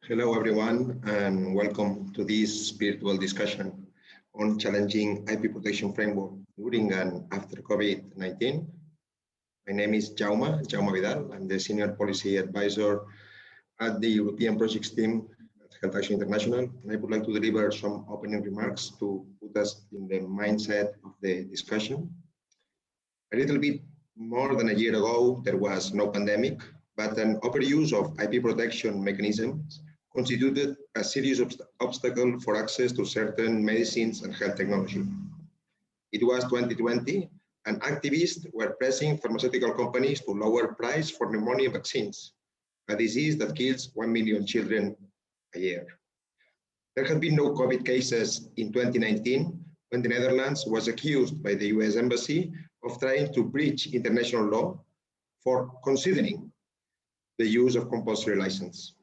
Hello, everyone, and welcome to this virtual discussion on challenging IP protection framework during and after COVID-19. My name is Jaume Vidal. I'm the Senior Policy Advisor at the European Projects team at Health Action International, and I would like to deliver some opening remarks to put us in the mindset of the discussion. A little bit more than a year ago, there was no pandemic, but an overuse of IP protection mechanisms constituted a serious obstacle for access to certain medicines and health technology. It was 2020, and activists were pressing pharmaceutical companies to lower price for pneumonia vaccines, a disease that kills 1 million children a year. There had been no COVID cases in 2019 when the Netherlands was accused by the US Embassy of trying to breach international law for considering the use of compulsory license.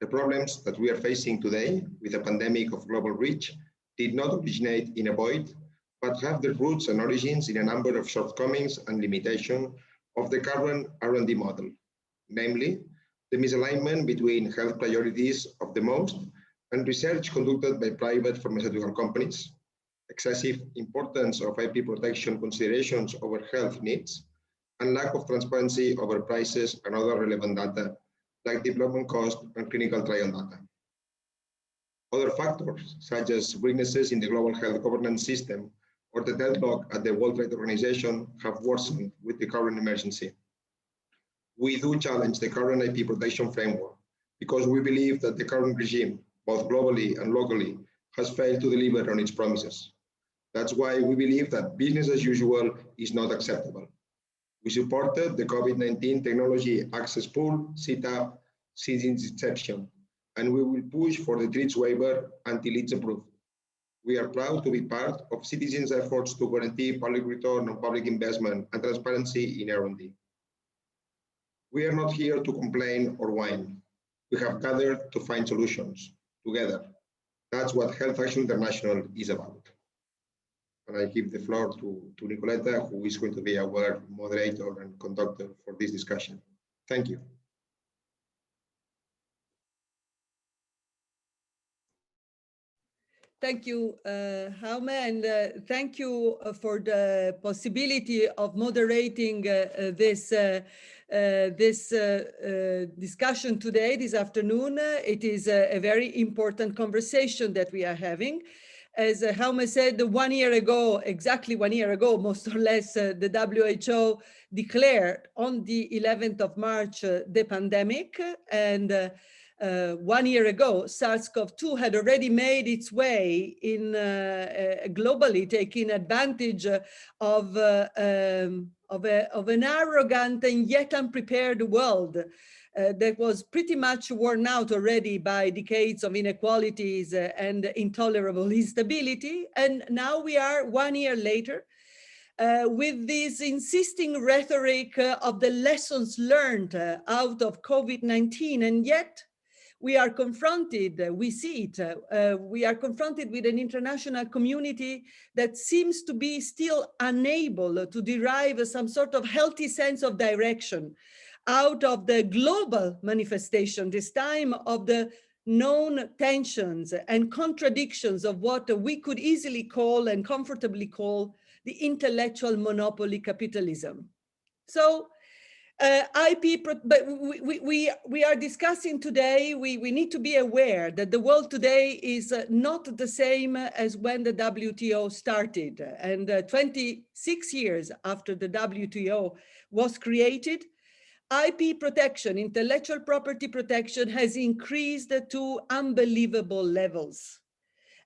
The problems that we are facing today with a pandemic of global reach did not originate in a void, but have their roots and origins in a number of shortcomings and limitations of the current R&D model, namely the misalignment between health priorities of the most and research conducted by private pharmaceutical companies, excessive importance of IP protection considerations over health needs, and lack of transparency over prices and other relevant data like development cost and clinical trial data. Other factors, such as weaknesses in the global health governance system or the deadlock at the World Trade Organization, have worsened with the current emergency. We do challenge the current IP protection framework because we believe that the current regime, both globally and locally, has failed to deliver on its promises. That's why we believe that business as usual is not acceptable. We supported the COVID-19 technology access pool set up since its inception, and we will push for the TRIPS waiver until it's approved. We are proud to be part of citizens' efforts to guarantee public return on public investment and transparency in R&D. We are not here to complain or whine. We have gathered to find solutions together. That's what Health Action International is about. And I give the floor to Nicoletta, who is going to be our moderator and conductor for this discussion. Thank you. Thank you, Jaume, and thank you for the possibility of moderating this discussion today, this afternoon. It is a very important conversation that we are having. As Jaume said, 1 year ago, exactly 1 year ago, most or less, the WHO declared on the 11th of March the pandemic, and 1 year ago, SARS-CoV-2 had already made its way in globally, taking advantage of an arrogant and yet unprepared world that was pretty much worn out already by decades of inequalities and intolerable instability. And now we are 1 year later with this insisting rhetoric of the lessons learned out of COVID-19, and yet we are confronted, we see it, we are confronted with an international community that seems to be still unable to derive some sort of healthy sense of direction out of the global manifestation, this time of the known tensions and contradictions of what we could easily call and comfortably call the intellectual monopoly capitalism. So but we are discussing today, we need to be aware that the world today is not the same as when the WTO started. And 26 years after the WTO was created, IP protection, intellectual property protection, has increased to unbelievable levels.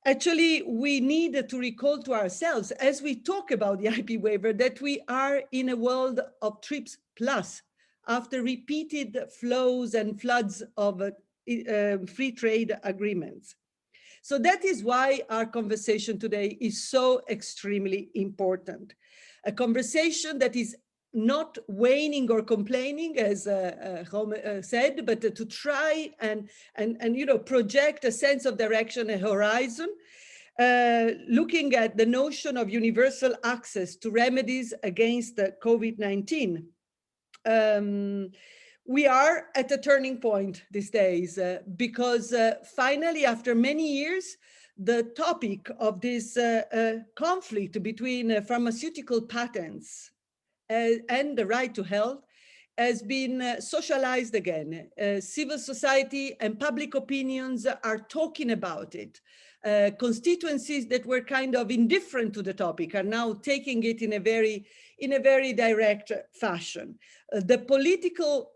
Actually, we need to recall to ourselves, as we talk about the IP waiver, that we are in a world of TRIPS plus, after repeated flows and floods of free trade agreements. So that is why our conversation today is so extremely important. A conversation that is not waning or complaining, as Jaume said, but to try and project a sense of direction, a horizon, looking at the notion of universal access to remedies against COVID-19. we are at a turning point these days because finally, after many years, the topic of this conflict between pharmaceutical patents and the right to health has been socialized again. Civil society and public opinions are talking about it. Constituencies that were kind of indifferent to the topic are now taking it in a very direct fashion. The political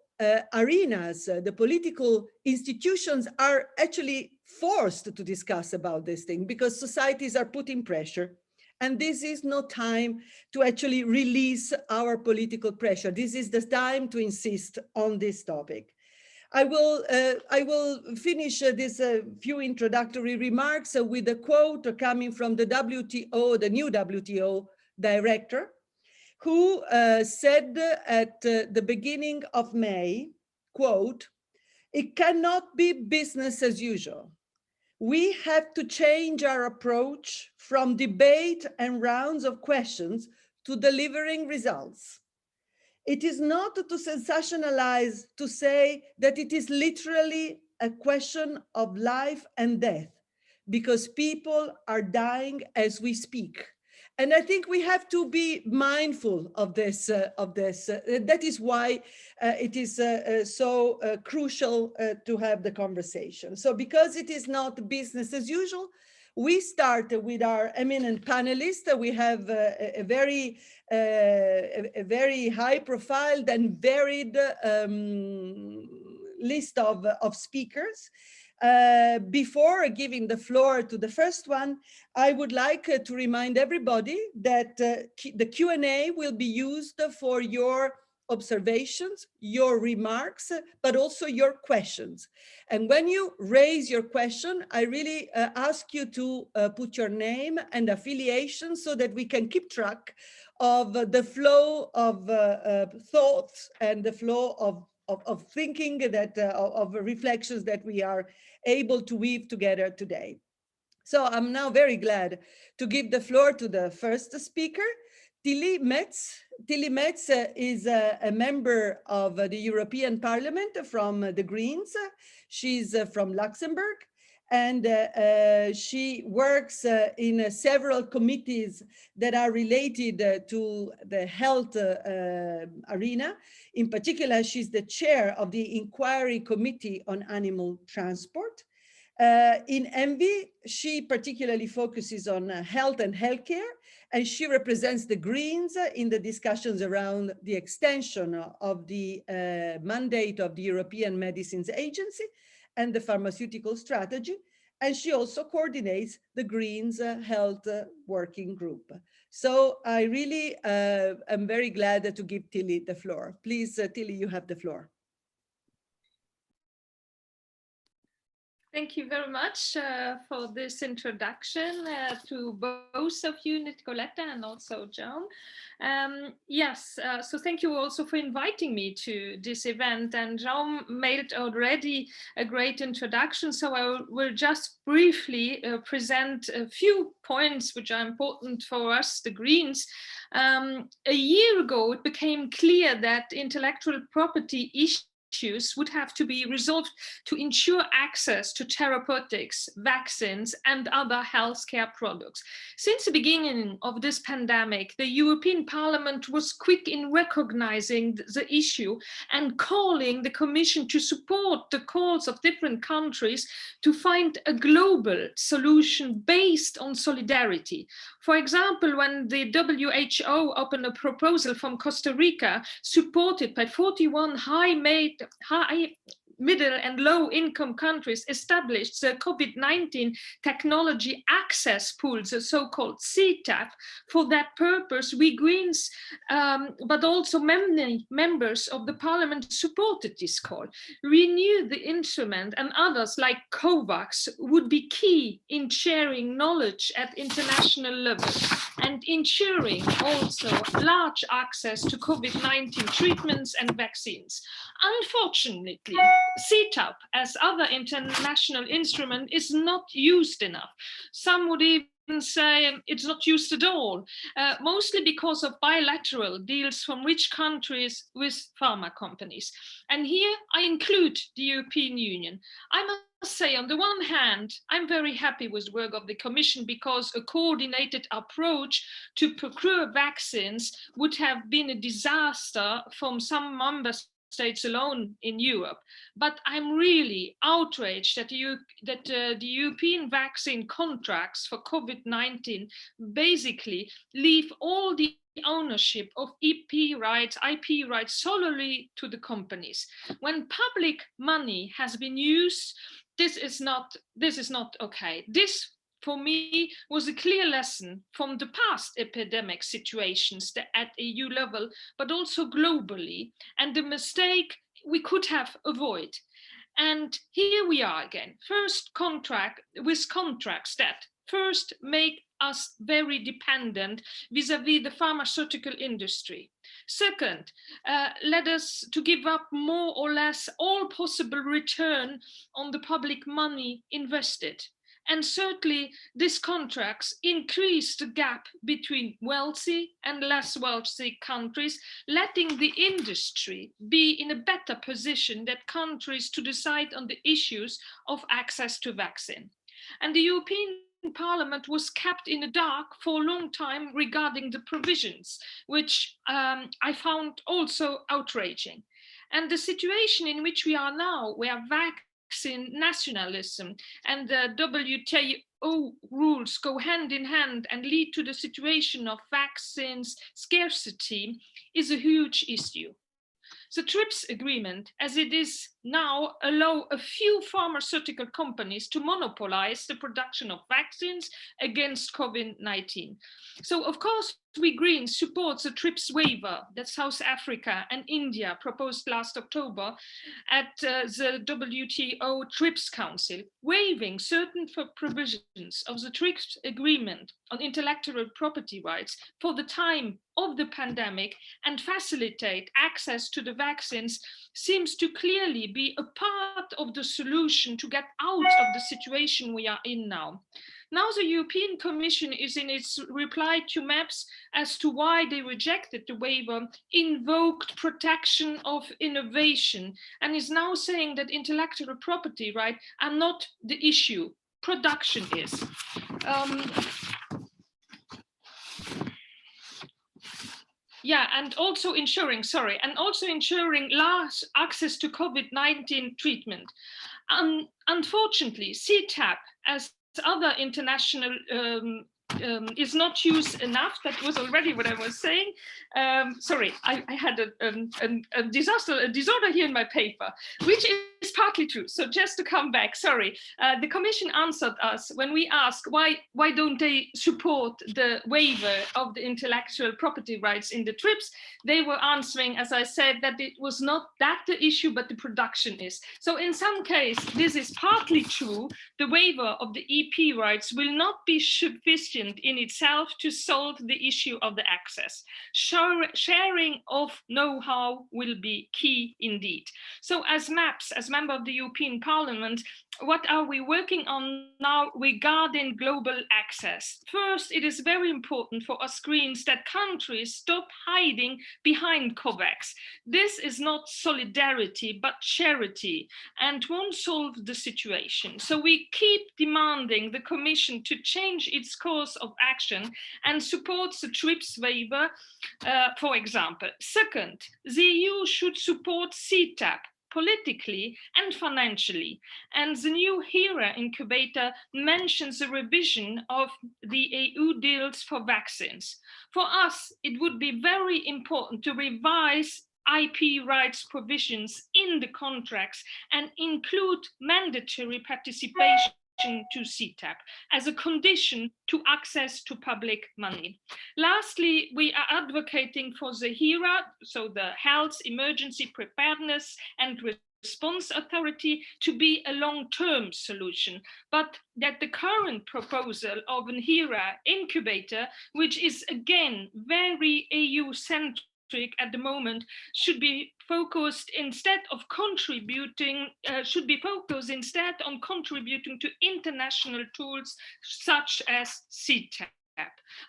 arenas, the political institutions are actually forced to discuss about this thing because societies are putting pressure. And this is no time to actually release our political pressure. This is the time to insist on this topic. I will finish this few introductory remarks with a quote coming from the WTO, the new WTO director, who said at the beginning of May, quote, "It cannot be business as usual. We have to change our approach from debate and rounds of questions to delivering results. It is not to sensationalize, to say that it is literally a question of life and death, because people are dying as we speak." And I think we have to be mindful of this. That is why it is so crucial to have the conversation. So because it is not business as usual, we start with our eminent panelists. We have a very high profiled and varied list of speakers. Before giving the floor to the first one, I would like to remind everybody that the Q&A will be used for your observations, your remarks, but also your questions. And when you raise your question, I really ask you to put your name and affiliation so that we can keep track of the flow of thoughts and the flow of thinking, that of reflections that we are able to weave together today. So I'm now very glad to give the floor to the first speaker, Tilly Metz. Tilly Metz is a member of the European Parliament from the Greens. She's from Luxembourg, and she works in several committees that are related to the health arena. In particular, she's the chair of the Inquiry Committee on Animal Transport. In ENVI, she particularly focuses on health and healthcare, and she represents the Greens in the discussions around the extension of the mandate of the European Medicines Agency and the Pharmaceutical Strategy. And she also coordinates the Greens Health Working Group. So I really am very glad to give Tilly the floor. Please, Tilly, you have the floor. Thank you very much for this introduction to both of you, Nicoletta and also Joan. Yes, so thank you also for inviting me to this event. And Joan made already a great introduction, so I will just briefly present a few points which are important for us, the Greens. A year ago, it became clear that intellectual property issues would have to be resolved to ensure access to therapeutics, vaccines, and other healthcare products. Since the beginning of this pandemic, the European Parliament was quick in recognizing the issue and calling the Commission to support the calls of different countries to find a global solution based on solidarity. For example, when the WHO opened a proposal from Costa Rica, supported by 41 high, middle and low income countries, established the COVID-19 technology access pool, the so-called CTAP. For that purpose, we Greens, but also many members of the Parliament supported this call. Renew the instrument and others like COVAX would be key in sharing knowledge at international level and ensuring also large access to COVID-19 treatments and vaccines. Unfortunately, CTAP, as other international instrument, is not used enough. Some would even say it's not used at all, mostly because of bilateral deals from rich countries with pharma companies. And here I include the European Union. I must say, on the one hand, I'm very happy with the work of the Commission, because a coordinated approach to procure vaccines would have been a disaster from some member states alone in Europe. But I'm really outraged that the European vaccine contracts for COVID-19 basically leave all the ownership of IP rights solely to the companies. When public money has been used, this is not okay. This, for me, was a clear lesson from the past epidemic situations at EU level, but also globally, and the mistake we could have avoided. And here we are again, contracts that first make us very dependent vis-à-vis the pharmaceutical industry. Second, led us to give up more or less all possible return on the public money invested. And certainly, these contracts increase the gap between wealthy and less wealthy countries, letting the industry be in a better position than countries to decide on the issues of access to vaccine. And the European Parliament was kept in the dark for a long time regarding the provisions, which I found also outraging. And the situation in which we are now, where vaccine nationalism and the WTO rules go hand in hand and lead to the situation of vaccines scarcity, is a huge issue. The TRIPS agreement, as it is now, allow a few pharmaceutical companies to monopolize the production of vaccines against COVID-19. So, of course, we Greens support the TRIPS waiver that South Africa and India proposed last October at the WTO TRIPS Council, waiving certain provisions of the TRIPS agreement on intellectual property rights for the time of the pandemic and facilitate access to the vaccines seems to clearly be a part of the solution to get out of the situation we are in now. Now the European Commission is in its reply to Metz as to why they rejected the waiver, invoked protection of innovation, and is now saying that intellectual property rights are not the issue, production is. And also ensuring large access to COVID-19 treatment. Unfortunately, CTAP, as other international is not used enough. That was already what I was saying. Sorry, I had a disorder here in my paper, which is partly true. So just to come back, sorry, the Commission answered us when we asked why don't they support the waiver of the intellectual property rights in the TRIPS. They were answering, as I said, that it was not that the issue, but the production is. So in some case, this is partly true. The waiver of the EP rights will not be sufficient in itself to solve the issue of the access. Sharing of know-how will be key indeed. So as MAPS, as member of the European Parliament, what are we working on now regarding global access? First, it is very important for us Greens that countries stop hiding behind COVAX. This is not solidarity, but charity, and won't solve the situation. So we keep demanding the Commission to change its course of action and supports the TRIPS waiver, for example. Second, the EU should support CTAP politically and financially. And the new HERA incubator mentions a revision of the EU deals for vaccines. For us, it would be very important to revise IP rights provisions in the contracts and include mandatory participation to CTAP as a condition to access to public money. Lastly, we are advocating for the HERA, so the Health Emergency Preparedness and Response Authority, to be a long-term solution, but that the current proposal of an HERA incubator, which is again very EU-centric, at the moment should be focused instead of contributing, should be focused instead on contributing to international tools such as CTAP.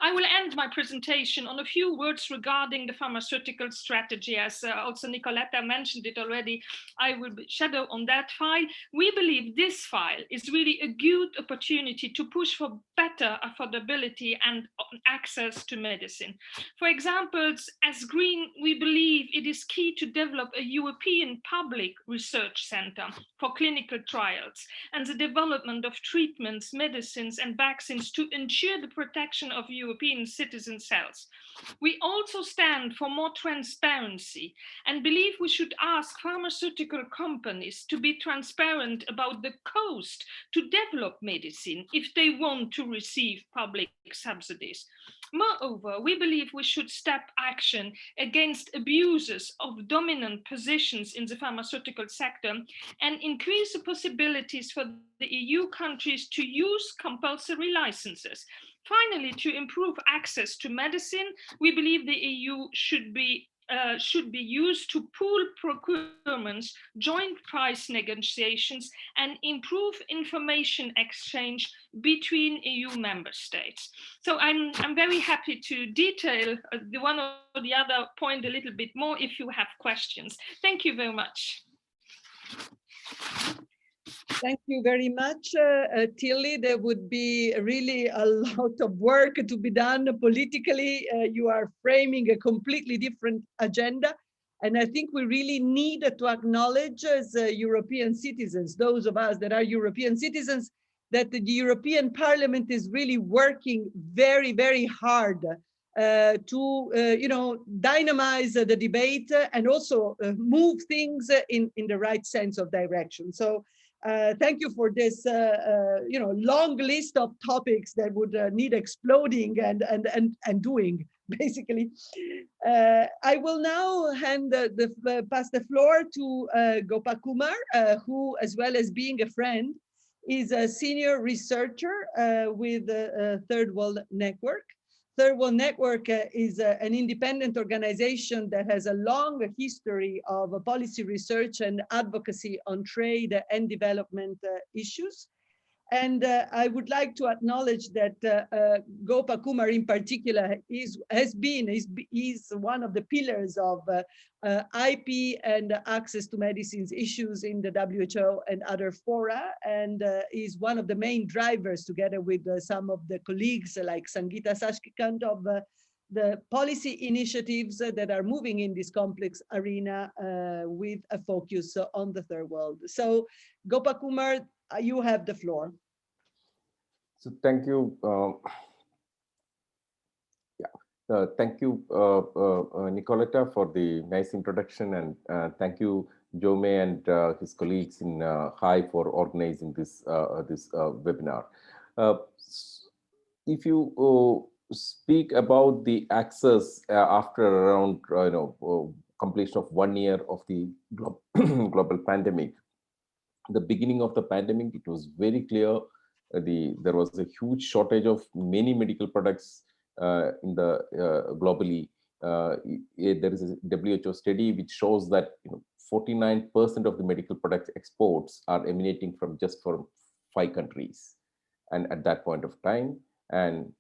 I will end my presentation on a few words regarding the pharmaceutical strategy. As also Nicoletta mentioned it already, I will shadow on that file. We believe this file is really a good opportunity to push for better affordability and access to medicine. For example, as Green, we believe it is key to develop a European public research center for clinical trials and the development of treatments, medicines, and vaccines to ensure the protection of European citizens' health. We also stand for more transparency and believe we should ask pharmaceutical companies to be transparent about the cost to develop medicine if they want to receive public subsidies. Moreover, we believe we should step action against abuses of dominant positions in the pharmaceutical sector and increase the possibilities for the EU countries to use compulsory licenses. Finally, to improve access to medicine, we believe the EU should be used to pool procurements, joint price negotiations, and improve information exchange between EU member states. So I'm very happy to detail the one or the other point a little bit more if you have questions. Thank you very much. Thank you very much, Tilly. There would be really a lot of work to be done politically. You are framing a completely different agenda. And I think we really need to acknowledge as European citizens, those of us that are European citizens, that the European Parliament is really working very, very hard to dynamize the debate and also move things in the right sense of direction. So thank you for this long list of topics that would need exploding and doing, basically. I will now pass the floor to Gopakumar, who, as well as being a friend, is a senior researcher with Third World Network. Third World Network is an independent organization that has a long history of policy research and advocacy on trade and development issues. And I would like to acknowledge that Gopakumar in particular is one of the pillars of IP and access to medicines issues in the WHO and other fora, and is one of the main drivers together with some of the colleagues like Sangeeta Sashikant of the policy initiatives that are moving in this complex arena with a focus on the third world. So Gopakumar, you have the floor. So thank you. Thank you, Nicoletta, for the nice introduction, and thank you, Jaume and his colleagues in HAI for organizing this webinar. If you speak about the access after around completion of 1 year of the global pandemic, the beginning of the pandemic, it was very clear there was a huge shortage of many medical products globally. There is a WHO study which shows that 49% of the medical product exports are emanating from just 5 countries, and at that point of time, and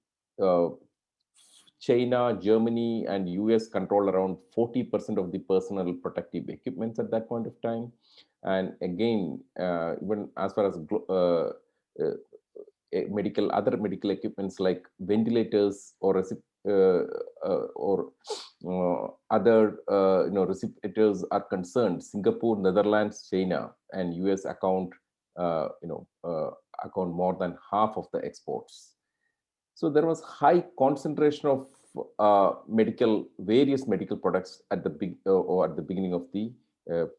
China, Germany, and US control around 40% of the personal protective equipments at that point of time. And again, even as far as other medical equipments like ventilators or other respirators are concerned, Singapore, Netherlands, China, and US account more than half of the exports. So there was high concentration of various medical products at the beginning of the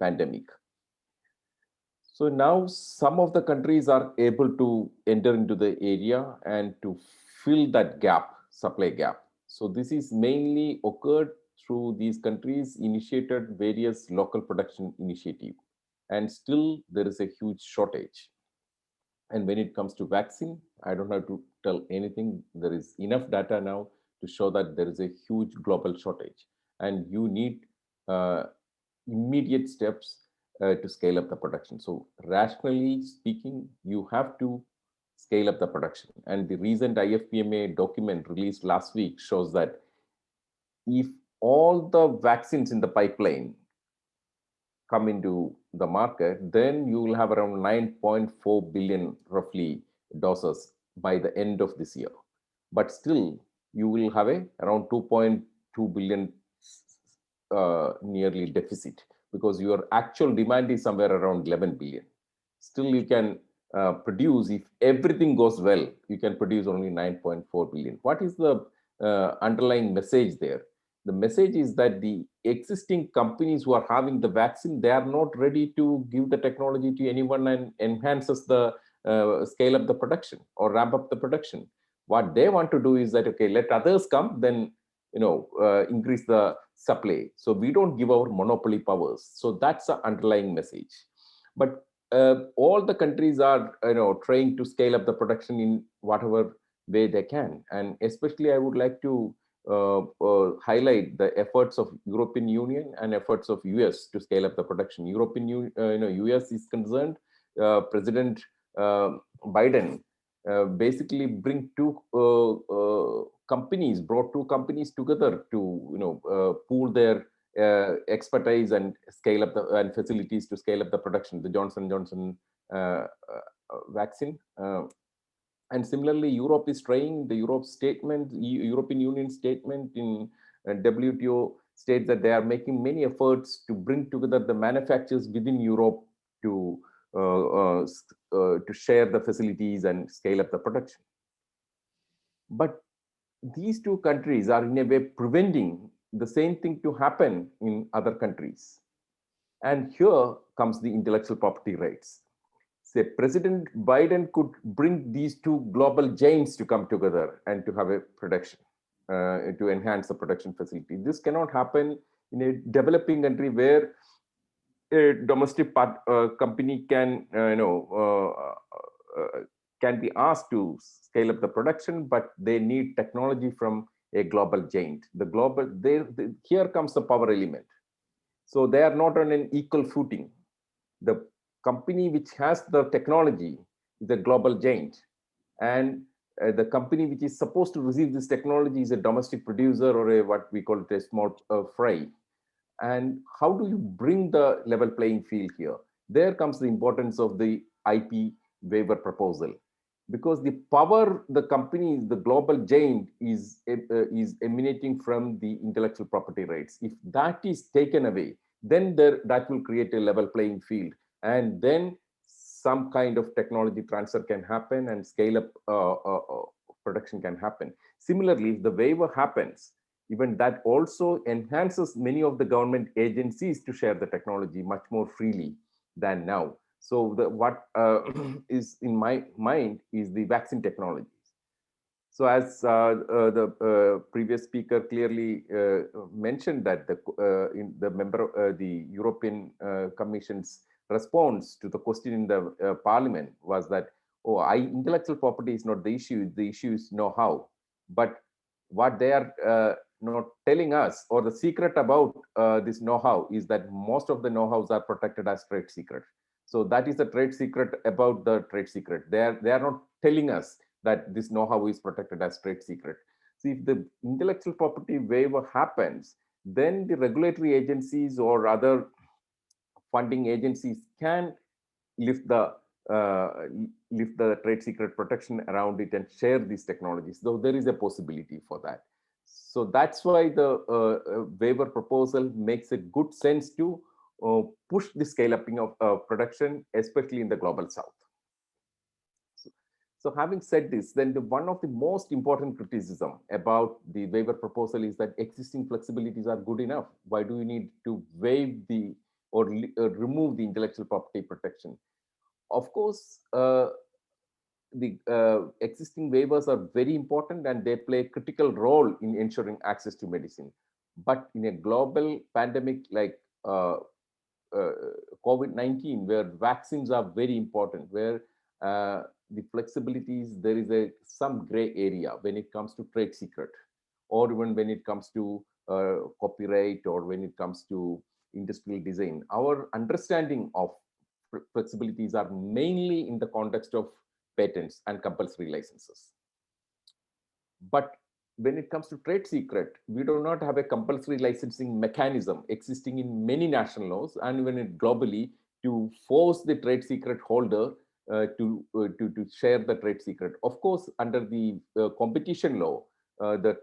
pandemic. So now some of the countries are able to enter into the area and to fill that gap, supply gap. So this is mainly occurred through these countries initiated various local production initiative, and still there is a huge shortage. And when it comes to vaccine, I don't have to tell anything. There is enough data now to show that there is a huge global shortage. and you need immediate steps to scale up the production. So rationally speaking, you have to scale up the production. And the recent IFPMA document released last week shows that if all the vaccines in the pipeline come into the market, then you will have around 9.4 billion roughly doses by the end of this year. But still, you will have around 2.2 billion nearly deficit, because your actual demand is somewhere around 11 billion. Still, you can produce, if everything goes well, you can produce only 9.4 billion. What is the underlying message there? The message is that the existing companies who are having the vaccine, they are not ready to give the technology to anyone and enhances the scale up the production or ramp up the production. What they want to do is that, okay, let others come, then increase the supply. So we don't give our monopoly powers. So that's the underlying message. But all the countries are trying to scale up the production in whatever way they can. And especially I would like to highlight the efforts of European Union and efforts of US to scale up the production. US is concerned, President Biden basically brought two companies together to pool their expertise and scale up and facilities to scale up the production, the Johnson & Johnson vaccine. And similarly, Europe is trying. The European Union statement in WTO states that they are making many efforts to bring together the manufacturers within Europe to share the facilities and scale up the production. But these two countries are in a way preventing the same thing to happen in other countries. And here comes the intellectual property rights. Say President Biden could bring these two global giants to come together and to have a production, to enhance the production facility. This cannot happen in a developing country where a domestic company can be asked to scale up the production, but they need technology from a global giant. Here comes the power element. So they are not on an equal footing. The company which has the technology is a global giant, and the company which is supposed to receive this technology is a domestic producer or what we call it a small fry. And how do you bring the level playing field here? There comes the importance of the IP waiver proposal, because the power the company, the global giant, is emanating from the intellectual property rights. If that is taken away, then that will create a level playing field, and then some kind of technology transfer can happen and scale up production can happen. Similarly, if the waiver happens, even that also enhances many of the government agencies to share the technology much more freely than now. So what is in my mind is the vaccine technologies. So as the previous speaker clearly mentioned, that the European Commission's response to the question in the Parliament was that, intellectual property is not the issue is know-how. But what they are not telling us, or the secret about this know-how, is that most of the know-hows are protected as trade secret. So that is the trade secret about the trade secret. They are not telling us that this know-how is protected as trade secret. So if the intellectual property waiver happens, then the regulatory agencies or other funding agencies can lift the trade secret protection around it and share these technologies. So there is a possibility for that. So that's why the waiver proposal makes a good sense to push the scale-upping of production, especially in the global south. So having said this, then one of the most important criticism about the waiver proposal is that existing flexibilities are good enough. Why do you need to waive or remove the intellectual property protection? Of course, the existing waivers are very important and they play a critical role in ensuring access to medicine. But in a global pandemic like COVID-19, where vaccines are very important, where the flexibilities, there is some gray area when it comes to trade secret, or even when it comes to copyright or when it comes to industrial design, our understanding of flexibilities are mainly in the context of patents and compulsory licenses. But when it comes to trade secret, we do not have a compulsory licensing mechanism existing in many national laws and even globally to force the trade secret holder to share the trade secret. Of course, under the competition law, the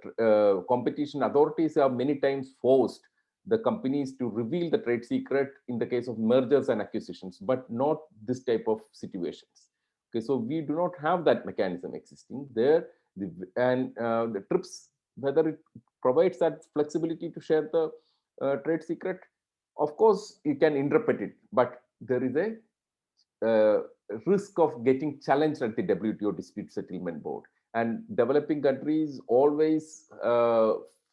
competition authorities have many times forced the companies to reveal the trade secret in the case of mergers and acquisitions, but not this type of situations. Okay, so we do not have that mechanism existing there. The TRIPS, whether it provides that flexibility to share the trade secret, of course you can interpret it, but there is a risk of getting challenged at the WTO dispute settlement board, and developing countries always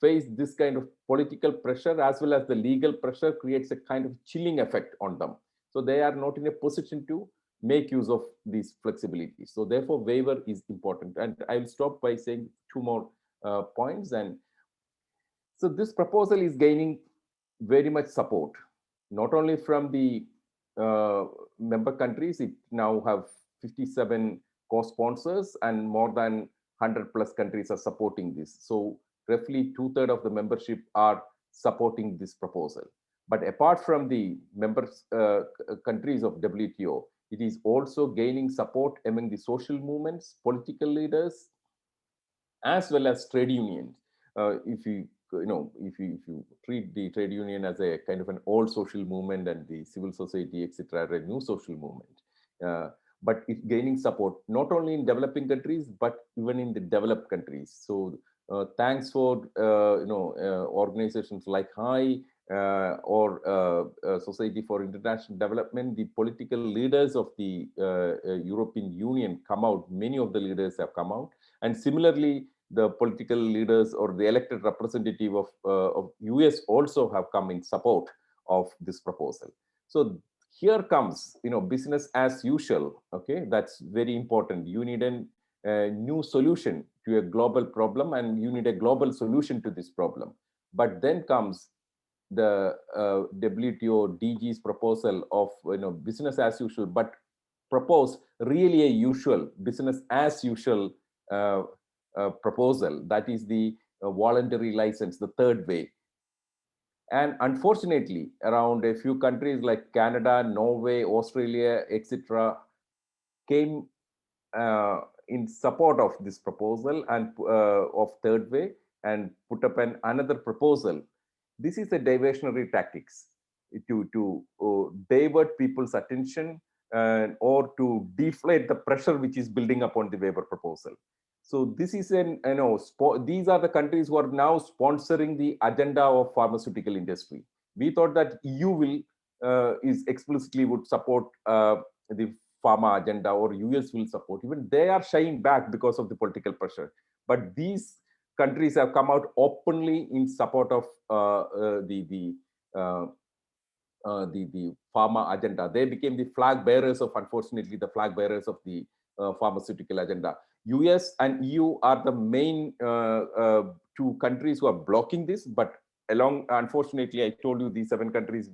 face this kind of political pressure as well as the legal pressure creates a kind of chilling effect on them, so they are not in a position to make use of these flexibilities. So therefore waiver is important, and I'll stop by saying two more points. And so this proposal is gaining very much support, not only from the member countries. It now have 57 co-sponsors and more than 100 plus countries are supporting this. So roughly 2/3 of the membership are supporting this proposal. But apart from the members countries of WTO, it is also gaining support among the social movements, political leaders, as well as trade unions. If you treat the trade union as a kind of an old social movement and the civil society, etc., a new social movement, but it's gaining support not only in developing countries but even in the developed countries. So thanks for organizations like HI or Society for International Development, the political leaders of the European Union come out. Many of the leaders have come out, and similarly, the political leaders or the elected representative of US also have come in support of this proposal. So here comes, business as usual. Okay, that's very important. You need a new solution to a global problem, and you need a global solution to this problem. But then comes the WTO DG's proposal of business as usual, but propose really a usual business as usual proposal. That is the voluntary license, the third way. And unfortunately, around a few countries like Canada, Norway, Australia, etc., came in support of this proposal and of third way and put up another proposal. This is a diversionary tactics to divert people's attention or to deflate the pressure which is building upon the waiver proposal. So this is these are the countries who are now sponsoring the agenda of pharmaceutical industry. We thought that EU will is explicitly would support the pharma agenda, or US will support. Even they are shying back because of the political pressure. But these countries have come out openly in support of the pharma agenda. They became the flag bearers of, unfortunately, the flag bearers of the pharmaceutical agenda. US and EU are the main two countries who are blocking this, but unfortunately, I told you these 7 countries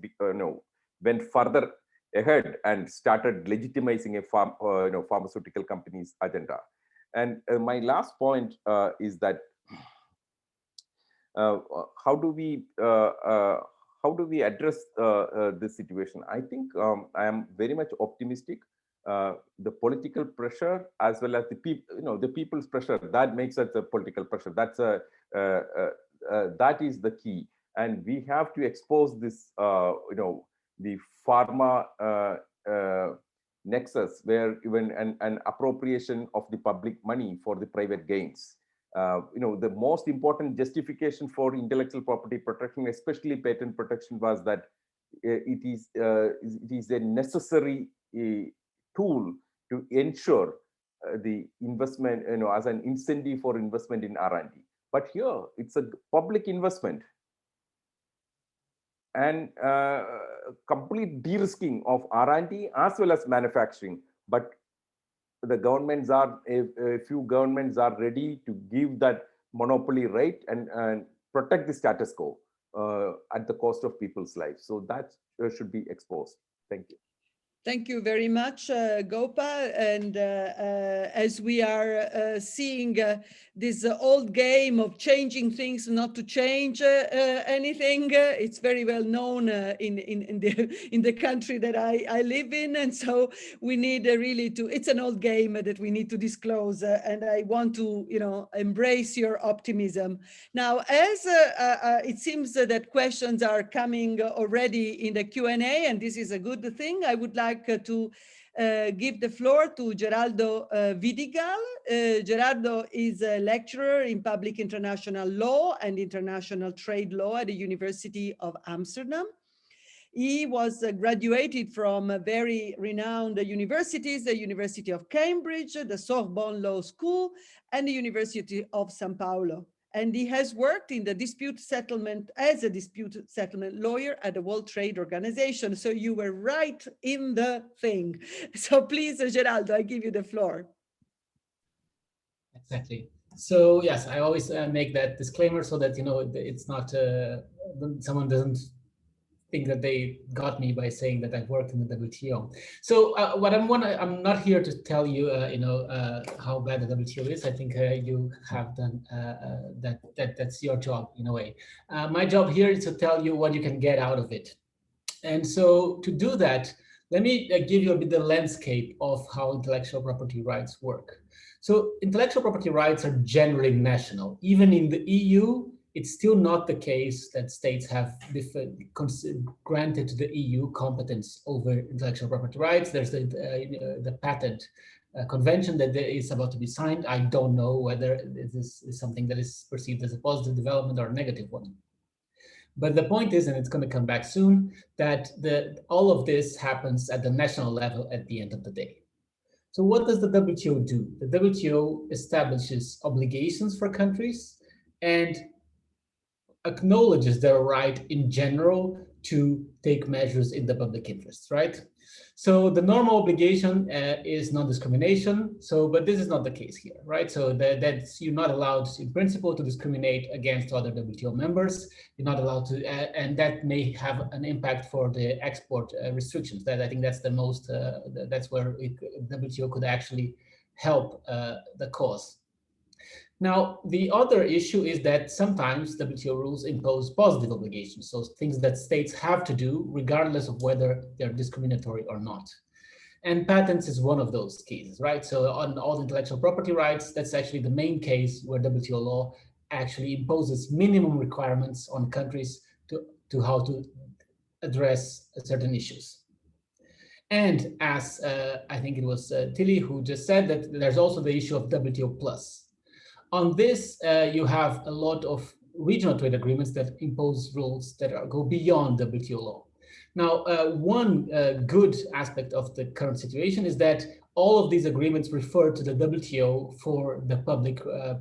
went further ahead and started legitimizing a pharmaceutical company's agenda. And my last point is that how do we address this situation? I think I am very much optimistic. The political pressure as well as the people's pressure, that makes it a political pressure. That is the key, and we have to expose this the pharma nexus, where even an appropriation of the public money for the private gains. The most important justification for intellectual property protection, especially patent protection, was that it is a necessary tool to ensure the investment, as an incentive for investment in R&D. But here it's a public investment and complete de-risking of R&D as well as manufacturing. But the governments are, a few governments are ready to give that monopoly right and protect the status quo at the cost of people's lives. So that should be exposed. Thank you. Thank you very much, Gopa. And as we are seeing this old game of changing things, not to change anything, it's very well known in the country that I live in. And so we need really to, it's an old game that we need to disclose. And I want to, embrace your optimism. Now, as it seems that questions are coming already in the Q&A, and this is a good thing, I would like to give the floor to Gerardo Vidigal. Gerardo is a lecturer in public international law and international trade law at the University of Amsterdam. He was graduated from very renowned universities, the University of Cambridge, the Sorbonne Law School, and the University of São Paulo. And he has worked in the dispute settlement as a dispute settlement lawyer at the World Trade Organization. So you were right in the thing. So please, Geraldo, I give you the floor. Exactly. So yes, I always make that disclaimer so that, it's not, someone doesn't think that they got me by saying that I've worked in the WTO. So I'm not here to tell you, how bad the WTO is. I think you have done that's your job in a way. My job here is to tell you what you can get out of it. And so to do that, let me give you a bit the landscape of how intellectual property rights work. So intellectual property rights are generally national. Even in the EU, it's still not the case that states have granted to the EU competence over intellectual property rights. There's the patent convention that is about to be signed. I don't know whether this is something that is perceived as a positive development or a negative one. But the point is, and it's going to come back soon, that all of this happens at the national level at the end of the day. So what does the WTO do? The WTO establishes obligations for countries and acknowledges their right in general to take measures in the public interest, right? So the normal obligation is non-discrimination. But this is not the case here, right? So that's you're not allowed in principle to discriminate against other WTO members. You're not allowed to, and that may have an impact for the export restrictions. That I think that's the most, that's where WTO could actually help the cause. Now, the other issue is that sometimes WTO rules impose positive obligations, so things that states have to do regardless of whether they're discriminatory or not. And patents is one of those cases, right? So on all intellectual property rights, that's actually the main case where WTO law actually imposes minimum requirements on countries to how to address certain issues. And as I think it was Tilly who just said, that there's also the issue of WTO plus. On this, you have a lot of regional trade agreements that impose rules that go beyond WTO law. Now, one good aspect of the current situation is that all of these agreements refer to the WTO for the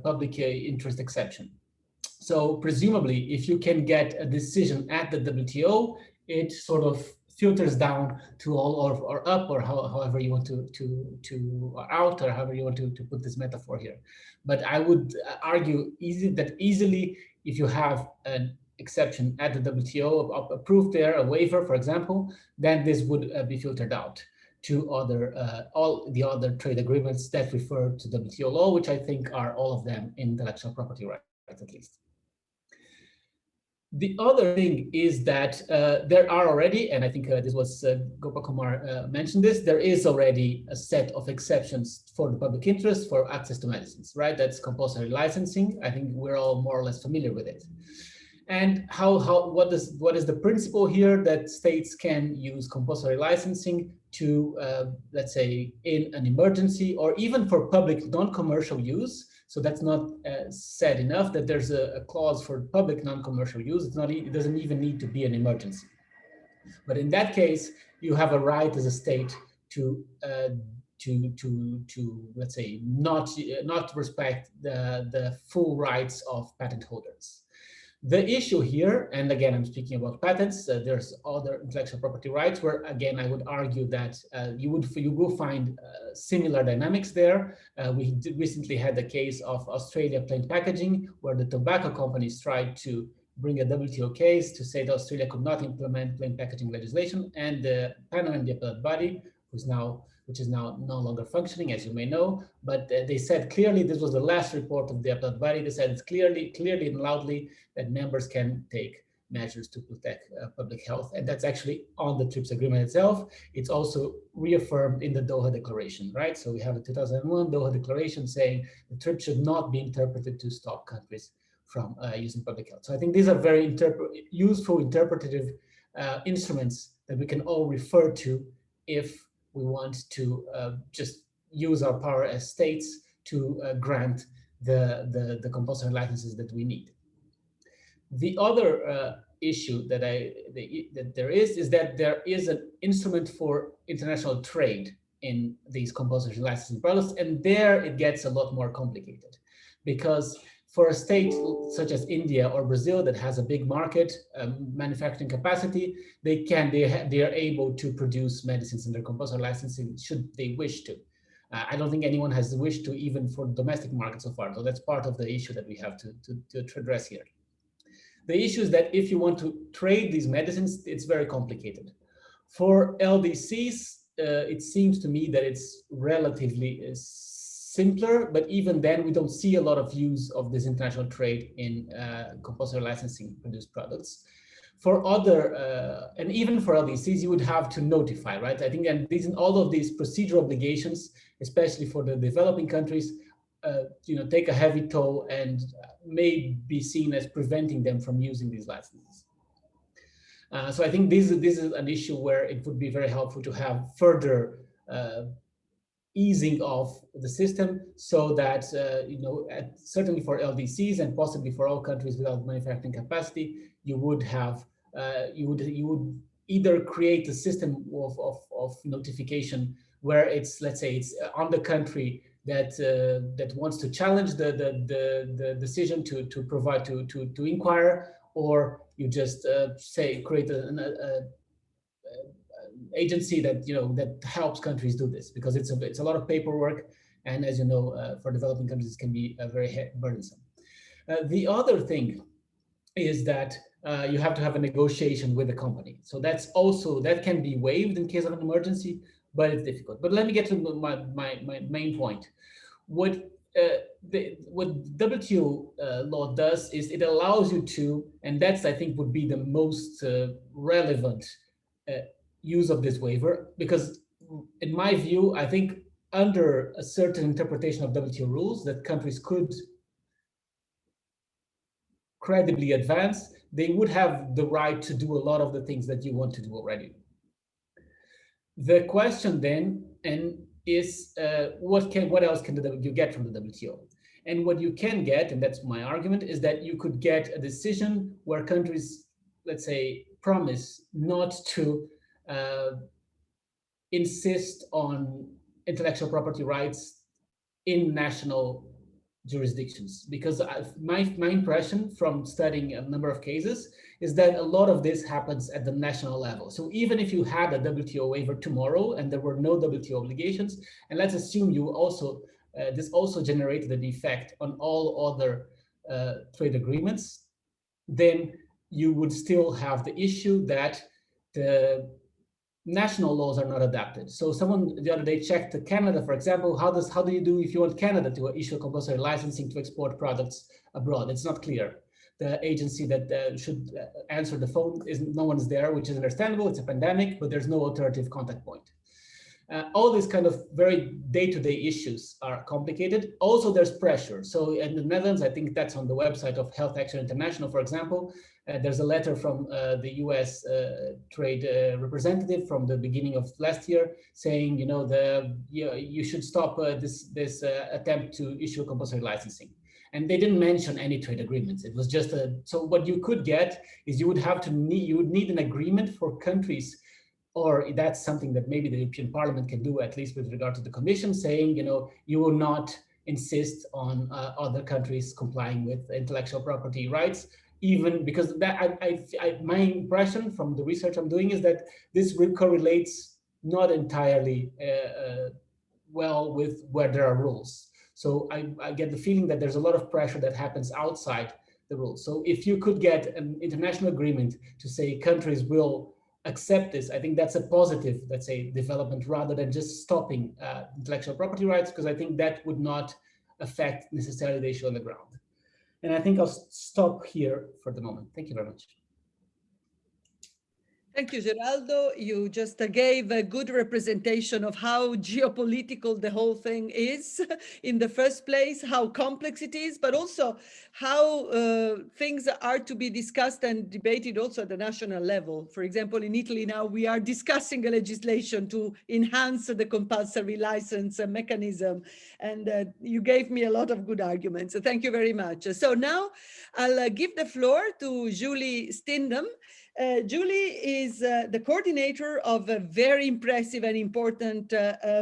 public interest exception. So presumably, if you can get a decision at the WTO, it sort of filters down to all or up, or however you want to out, or however you want to put this metaphor here. But I would argue that easily, if you have an exception at the WTO approved there, a waiver, for example, then this would be filtered out to all the other trade agreements that refer to WTO law, which I think are all of them in intellectual property rights, at least. The other thing is that there are already, and I think this was Gopal Kumar mentioned this, there is already a set of exceptions for the public interest for access to medicines, right? That's compulsory licensing. I think we're all more or less familiar with it. And what is the principle here? That states can use compulsory licensing to, let's say, in an emergency or even for public non-commercial use. So that's not said enough that there's a clause for public non-commercial use. It doesn't even need to be an emergency. But in that case, you have a right as a state to let's say not respect the full rights of patent holders. The issue here, and again, I'm speaking about patents, there's other intellectual property rights where, again, I would argue that you will find similar dynamics there. We recently had the case of Australia plain packaging, where the tobacco companies tried to bring a WTO case to say that Australia could not implement plain packaging legislation, and the panel in the appellate body, which is now no longer functioning, as you may know, but they said clearly, this was the last report of the appellate body, they said it's clearly and loudly that members can take measures to protect public health. And that's actually on the TRIPS agreement itself. It's also reaffirmed in the Doha Declaration, right? So we have a 2001 Doha Declaration saying the TRIPS should not be interpreted to stop countries from using public health. So I think these are very useful interpretative instruments that we can all refer to if we want to just use our power as states to grant the compulsory licenses that we need. The other issue that there is that there is an instrument for international trade in these compulsory licensing products, and there it gets a lot more complicated, because for a state such as India or Brazil that has a big market manufacturing capacity, they are able to produce medicines under compulsory licensing should they wish to. I don't think anyone has the wish to, even for domestic markets so far. So that's part of the issue that we have to address here. The issue is that if you want to trade these medicines, it's very complicated. For LDCs, it seems to me that it's relatively simpler, but even then we don't see a lot of use of this international trade in compulsory licensing produced products. For other, and even for LDCs, you would have to notify, right? I think and all of these procedural obligations, especially for the developing countries, take a heavy toll and may be seen as preventing them from using these licenses. So I think this is an issue where it would be very helpful to have further easing of the system, so that certainly for LDCs and possibly for all countries without manufacturing capacity, you would have you would either create a system of notification where it's, let's say, it's on the country that wants to challenge the decision to provide to inquire, or you just create an agency that helps countries do this, because it's a lot of paperwork, and as you know, for developing countries, it can be very burdensome. The other thing is that you have to have a negotiation with the company. So that can be waived in case of an emergency, but it's difficult. But let me get to my main point. What WTO law does is it allows you to, and that's, I think, would be the most relevant use of this waiver, because in my view, I think under a certain interpretation of WTO rules that countries could credibly advance, they would have the right to do a lot of the things that you want to do already. The question then is what else can you get from the WTO? And what you can get, and that's my argument, is that you could get a decision where countries, let's say, promise not to insist on intellectual property rights in national jurisdictions. Because my impression from studying a number of cases is that a lot of this happens at the national level. So even if you had a WTO waiver tomorrow and there were no WTO obligations, and let's assume you also this also generated an effect on all other trade agreements, then you would still have the issue that the national laws are not adapted. So someone the other day checked Canada, for example. How do you do if you want Canada to issue compulsory licensing to export products abroad? It's not clear. The agency that should answer the phone no one's there, which is understandable. It's a pandemic, but there's no alternative contact point. All these kind of very day-to-day issues are complicated. Also, there's pressure. So in the Netherlands, I think that's on the website of Health Action International, for example. There's a letter from the US trade representative from the beginning of last year saying, you should stop this attempt to issue compulsory licensing. And they didn't mention any trade agreements. It was just so what you could get is you would need an agreement for countries, or that's something that maybe the European Parliament can do, at least with regard to the Commission, saying, you will not insist on other countries complying with intellectual property rights. even because that my impression from the research I'm doing is that this correlates not entirely well with where there are rules. So I get the feeling that there's a lot of pressure that happens outside the rules. So if you could get an international agreement to say countries will accept this, I think that's a positive, let's say, development rather than just stopping intellectual property rights, because I think that would not affect necessarily the issue on the ground. And I think I'll stop here for the moment. Thank you very much. Thank you, Geraldo. You just gave a good representation of how geopolitical the whole thing is in the first place, how complex it is, but also how things are to be discussed and debated also at the national level. For example, in Italy now we are discussing a legislation to enhance the compulsory license mechanism. And you gave me a lot of good arguments. So thank you very much. So now I'll give the floor to Julie Stindham. Julie is the coordinator of a very impressive and important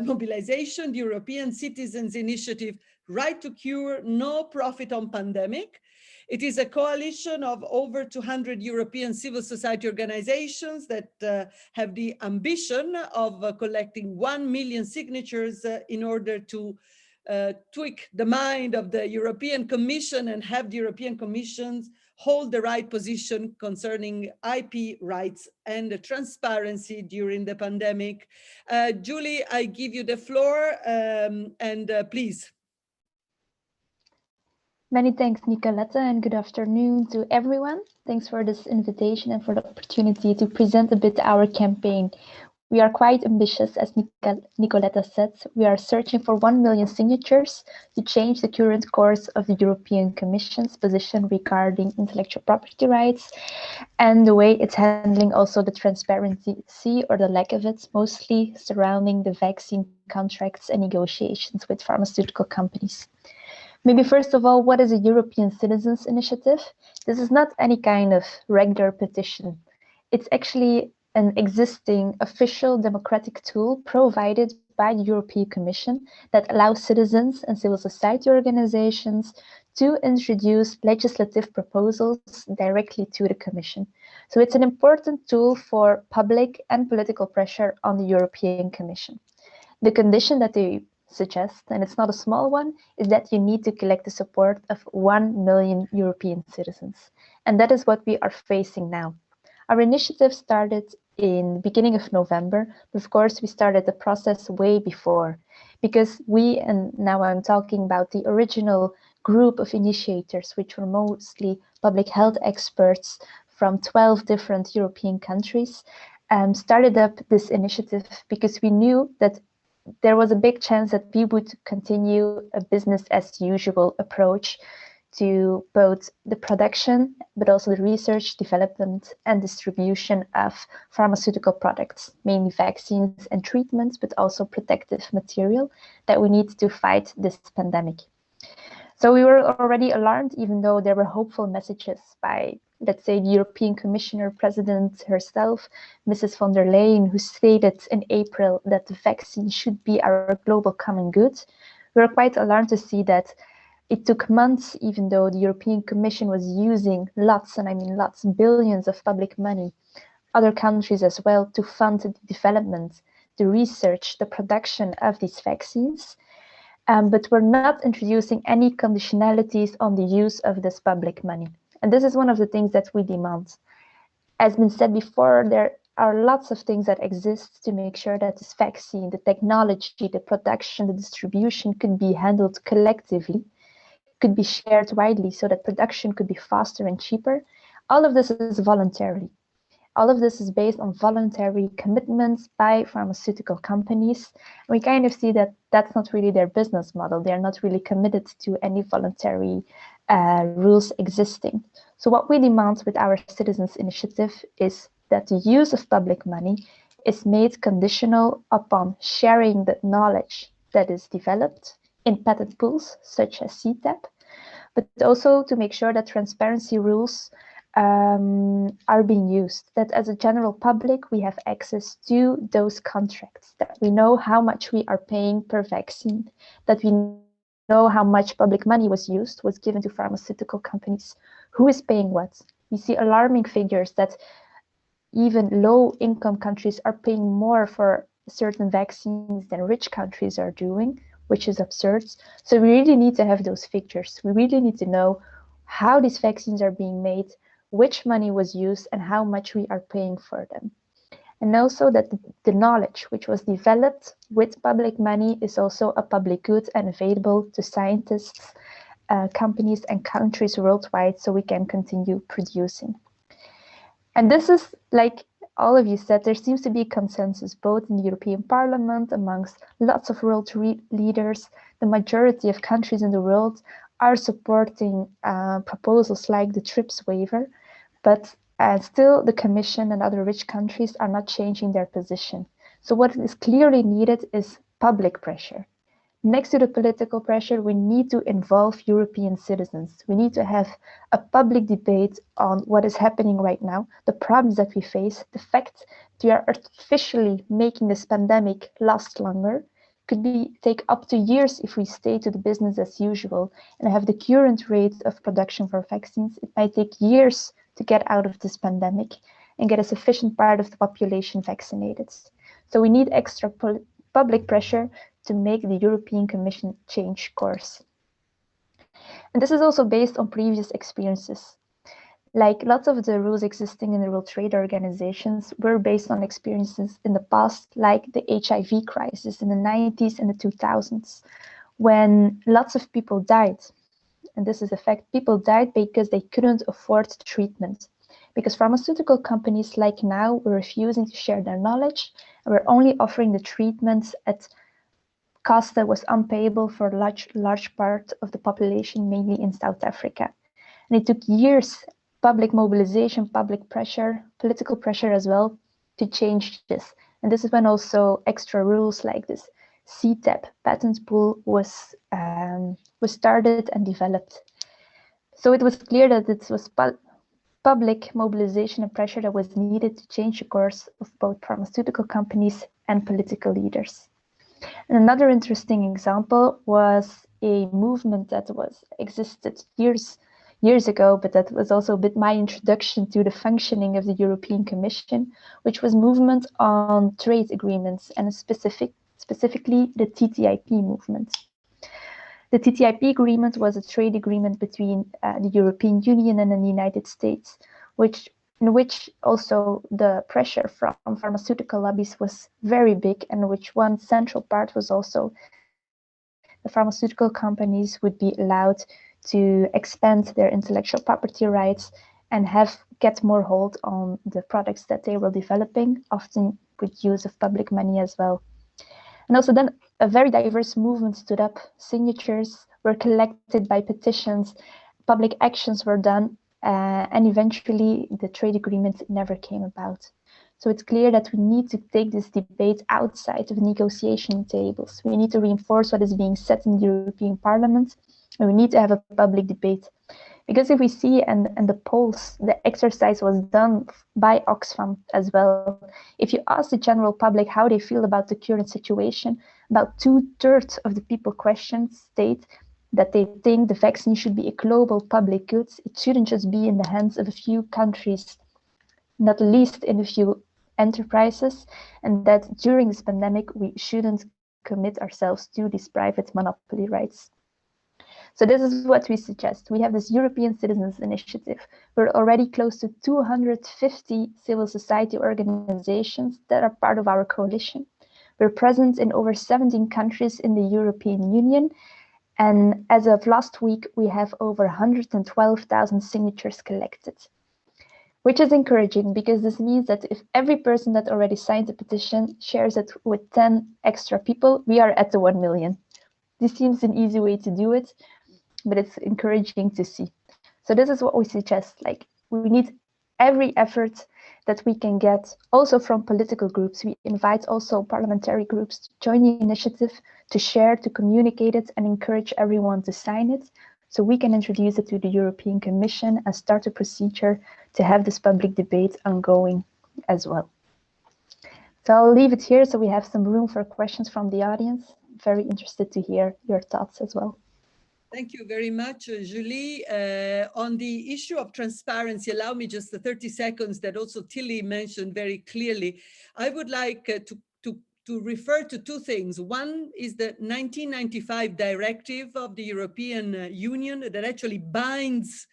mobilization, the European Citizens Initiative, Right to Cure, No Profit on Pandemic. It is a coalition of over 200 European civil society organizations that have the ambition of collecting 1 million signatures in order to tweak the mind of the European Commission and have the European Commission's hold the right position concerning IP rights and transparency during the pandemic. Julie, I give you the floor and please. Many thanks, Nicoletta, and good afternoon to everyone. Thanks for this invitation and for the opportunity to present a bit our campaign. We are quite ambitious, as Nicoletta said. We are searching for 1 million signatures to change the current course of the European Commission's position regarding intellectual property rights and the way it's handling also the transparency or the lack of it, mostly surrounding the vaccine contracts and negotiations with pharmaceutical companies. Maybe first of all, what is a European Citizens Initiative? This is not any kind of regular petition. It's actually an existing official democratic tool provided by the European Commission that allows citizens and civil society organizations to introduce legislative proposals directly to the Commission. So it's an important tool for public and political pressure on the European Commission. The condition that they suggest, and it's not a small one, is that you need to collect the support of 1 million European citizens. And that is what we are facing now. Our initiative started in the beginning of November, but of course we started the process way before, because we, and now I'm talking about the original group of initiators, which were mostly public health experts from 12 different European countries, started up this initiative because we knew that there was a big chance that we would continue a business as usual approach to both the production, but also the research, development, and distribution of pharmaceutical products, mainly vaccines and treatments, but also protective material that we need to fight this pandemic. So we were already alarmed, even though there were hopeful messages by, let's say, the European Commissioner President herself, Mrs. von der Leyen, who stated in April that the vaccine should be our global common good. We were quite alarmed to see that it took months, even though the European Commission was using lots, and I mean lots, billions of public money, other countries as well, to fund the development, the research, the production of these vaccines. But we're not introducing any conditionalities on the use of this public money. And this is one of the things that we demand. As been said before, there are lots of things that exist to make sure that this vaccine, the technology, the production, the distribution could be handled collectively, could be shared widely so that production could be faster and cheaper. All of this is voluntarily. All of this is based on voluntary commitments by pharmaceutical companies. We kind of see that that's not really their business model. They're not really committed to any voluntary rules existing. So what we demand with our Citizens Initiative is that the use of public money is made conditional upon sharing the knowledge that is developed in patent pools, such as CTAP, but also to make sure that transparency rules are being used, that as a general public, we have access to those contracts, that we know how much we are paying per vaccine, that we know how much public money was given to pharmaceutical companies Who is paying what? We see alarming figures that even low-income countries are paying more for certain vaccines than rich countries are doing, which is absurd. So we really need to have those figures. We really need to know how these vaccines are being made, which money was used, and how much we are paying for them. And also that the knowledge which was developed with public money is also a public good and available to scientists, companies and countries worldwide, so we can continue producing. And this is, like all of you said, there seems to be consensus both in the European Parliament, amongst lots of world leaders. The majority of countries in the world are supporting proposals like the TRIPS waiver, but still the Commission and other rich countries are not changing their position. So what is clearly needed is public pressure. Next to the political pressure, we need to involve European citizens. We need to have a public debate on what is happening right now, the problems that we face, the fact that we are artificially making this pandemic last longer. Could take up to years if we stay to the business as usual and have the current rate of production for vaccines. It might take years to get out of this pandemic and get a sufficient part of the population vaccinated. So we need extra public pressure to make the European Commission change course. And this is also based on previous experiences. Like lots of the rules existing in the World Trade Organizations were based on experiences in the past, like the HIV crisis in the 90s and the 2000s, when lots of people died. And this is a fact, people died because they couldn't afford treatment. Because pharmaceutical companies like now were refusing to share their knowledge and were only offering the treatments at cost that was unpayable for a large part of the population, mainly in South Africa. And it took years, public mobilization, public pressure, political pressure as well, to change this. And this is when also extra rules like this CTAP patent pool was started and developed. So it was clear that it was public mobilization and pressure that was needed to change the course of both pharmaceutical companies and political leaders. And another interesting example was a movement that existed years ago, but that was also a bit my introduction to the functioning of the European Commission, which was movement on trade agreements and specifically the TTIP movement. The TTIP agreement was a trade agreement between the European Union and the United States, in which also the pressure from pharmaceutical lobbies was very big, and which one central part was also the pharmaceutical companies would be allowed to expand their intellectual property rights and get more hold on the products that they were developing, often with use of public money as well. And also then a very diverse movement stood up. Signatures were collected by petitions, public actions were done, and eventually the trade agreement never came about. So it's clear that we need to take this debate outside of negotiation tables. We need to reinforce what is being said in the European Parliament, and we need to have a public debate. Because if we see, and the polls, the exercise was done by Oxfam as well. If you ask the general public how they feel about the current situation, about 2/3 of the people questioned state that they think the vaccine should be a global public good. It shouldn't just be in the hands of a few countries, not least in a few enterprises, and that during this pandemic, we shouldn't commit ourselves to these private monopoly rights. So this is what we suggest. We have this European Citizens Initiative. We're already close to 250 civil society organizations that are part of our coalition. We're present in over 17 countries in the European Union. And as of last week, we have over 112,000 signatures collected, which is encouraging because this means that if every person that already signed the petition shares it with 10 extra people, we are at the 1 million. This seems an easy way to do it, but it's encouraging to see. So this is what we suggest. Like, we need every effort that we can get, also from political groups. We invite also parliamentary groups to join the initiative, to share, to communicate it, and encourage everyone to sign it, so we can introduce it to the European Commission and start a procedure to have this public debate ongoing as well. So I'll leave it here so we have some room for questions from the audience. Very interested to hear your thoughts as well. Thank you very much, Julie. On the issue of transparency, allow me just the 30 seconds that also Tilly mentioned very clearly. I would like to refer to two things. One is the 1995 directive of the European Union that actually binds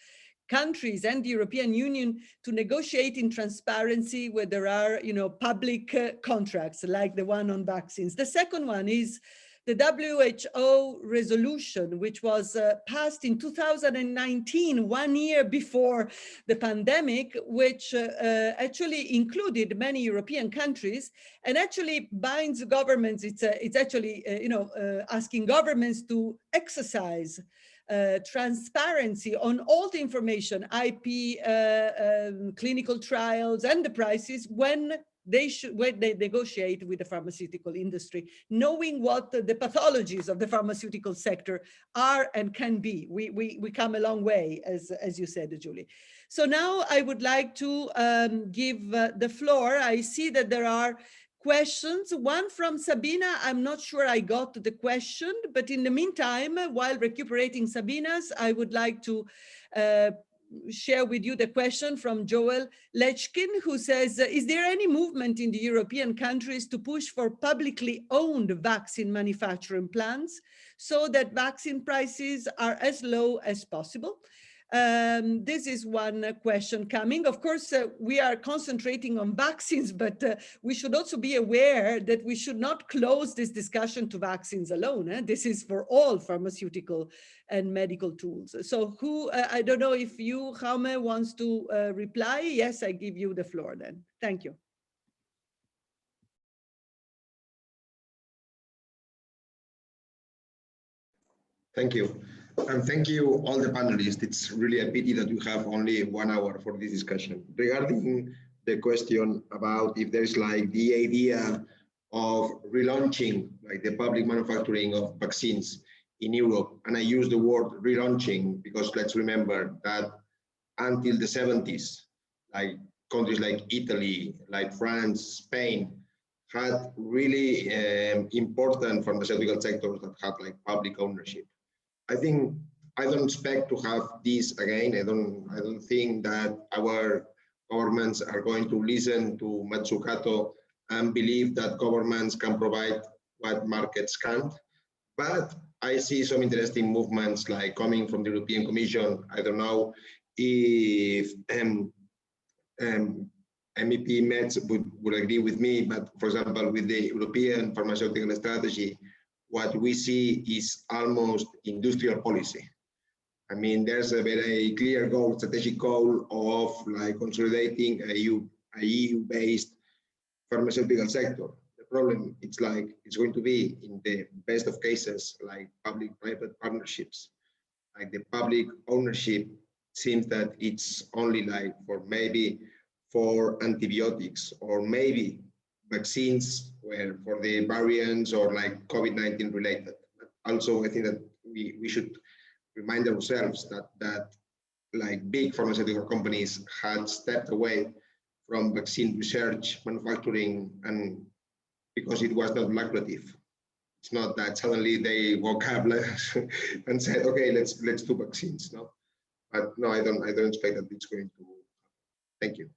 countries and the European Union to negotiate in transparency where there are, public contracts like the one on vaccines. The second one is the WHO resolution, which was passed in 2019, 1 year before the pandemic, which actually included many European countries and actually binds governments. It's actually, asking governments to exercise transparency on all the information, IP, clinical trials, and the prices when they negotiate with the pharmaceutical industry, knowing what the pathologies of the pharmaceutical sector are and can be. We come a long way, as you said, Julie. So now I would like to give the floor. I see that there are questions. One from Sabina. I'm not sure I got the question, but in the meantime, while recuperating Sabina's, I would like to share with you the question from Joel Lechkin, who says, is there any movement in the European countries to push for publicly owned vaccine manufacturing plants so that vaccine prices are as low as possible? This is one question coming. Of course, we are concentrating on vaccines, but we should also be aware that we should not close this discussion to vaccines alone. This is for all pharmaceutical and medical tools. So I don't know if you, Jaume, wants to reply. Yes, I give you the floor then. Thank you. Thank you. And thank you all the panelists. It's really a pity that you have only 1 hour for this discussion. Regarding the question about if there's like the idea of relaunching like the public manufacturing of vaccines in Europe, and I use the word relaunching because let's remember that until the 70s, like countries like Italy, like France, Spain, had really important pharmaceutical sectors that had like public ownership. I don't expect to have this again. I don't think that our governments are going to listen to Matsukato and believe that governments can provide what markets can't. But I see some interesting movements like coming from the European Commission. I don't know if MEP Metz would agree with me, but for example, with the European Pharmaceutical Strategy, what we see is almost industrial policy. I mean, there's a very clear goal, strategic goal of like consolidating a EU-based pharmaceutical sector. The problem, it's going to be in the best of cases, like public-private partnerships. Like the public ownership seems that it's only like for antibiotics or maybe vaccines where for the variants or like COVID-19 related. But also, I think that we should remind ourselves that like big pharmaceutical companies had stepped away from vaccine research, manufacturing, and because it was not lucrative. It's not that suddenly they woke up and said, okay, let's do vaccines. No, but no, I don't expect that it's going to. Thank you.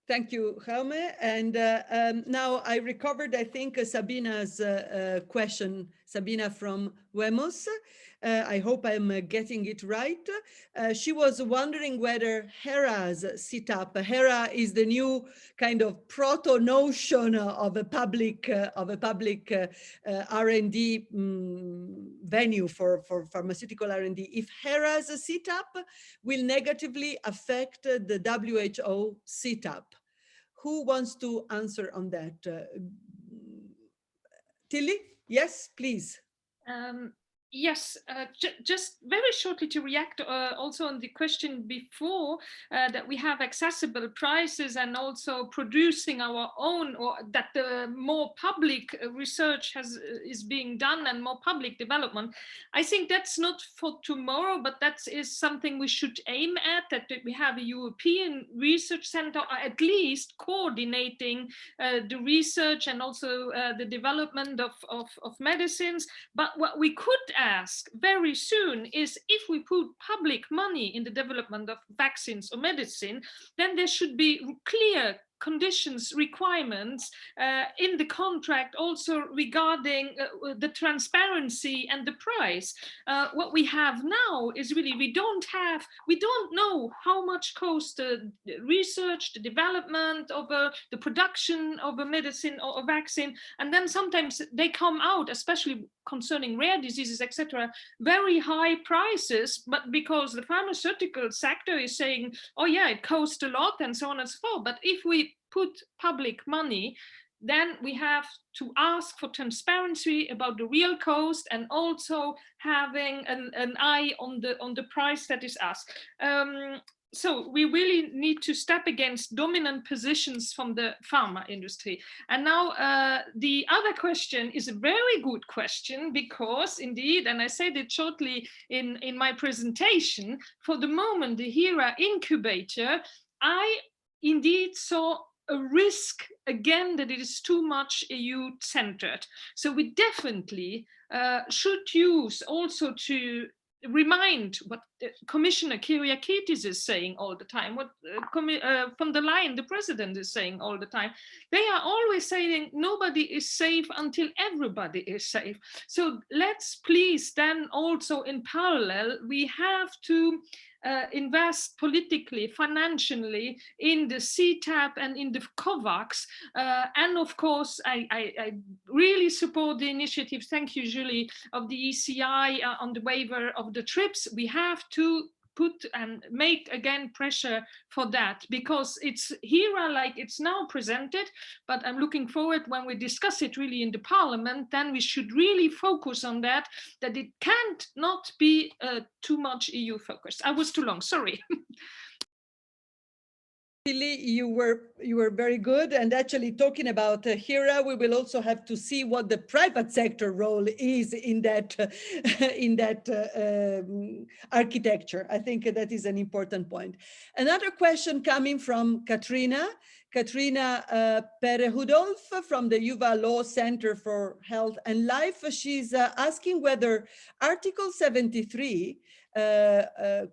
Thank you, Jaume. And now I recovered, I think, Sabina's question, Sabina from Wemos. I hope I'm getting it right. She was wondering whether HERA's setup. HERA is the new kind of proto-notion of a public R&D venue for pharmaceutical R&D. If HERA's setup will negatively affect the WHO setup. Who wants to answer on that? Tilly? Yes, please. Yes, just very shortly to react also on the question before, that we have accessible prices and also producing our own, or that the more public research is being done and more public development. I think that's not for tomorrow, but that is something we should aim at, that we have a European research center, or at least coordinating the research and also the development of medicines. But what we could ask very soon is, if we put public money in the development of vaccines or medicine, then there should be clear conditions, requirements in the contract also regarding the transparency and the price. What we have now is really, we don't know how much costs the research, the development of the production of a medicine or a vaccine, and then sometimes they come out, especially concerning rare diseases, etc., very high prices, but because the pharmaceutical sector is saying, oh yeah, it costs a lot and so on and so forth. But if we put public money, then we have to ask for transparency about the real cost, and also having an eye on the price that is asked. So we really need to step against dominant positions from the pharma industry. And now the other question is a very good question, because indeed, and I said it shortly in my presentation, for the moment, the HERA incubator, I indeed saw a risk again that it is too much EU-centered. So we definitely should use also to remind what Commissioner Kyriakides is saying all the time, what von der Leyen, the president, is saying all the time. They are always saying nobody is safe until everybody is safe. So let's please then also in parallel, we have to invest politically, financially in the CTAP and in the COVAX. And of course, I really support the initiative, thank you, Julie, of the ECI on the waiver of the TRIPS. We have to put and make again pressure for that, because it's HERA like it's now presented, but I'm looking forward when we discuss it really in the parliament, then we should really focus on that it can't not be too much EU focused. I was too long, sorry. You were very good, and actually talking about HERA, we will also have to see what the private sector role is in that architecture. I think that is an important point. Another question coming from Katrina Perehudolf from the Yuva Law Center for Health and Life. She's asking whether Article 73,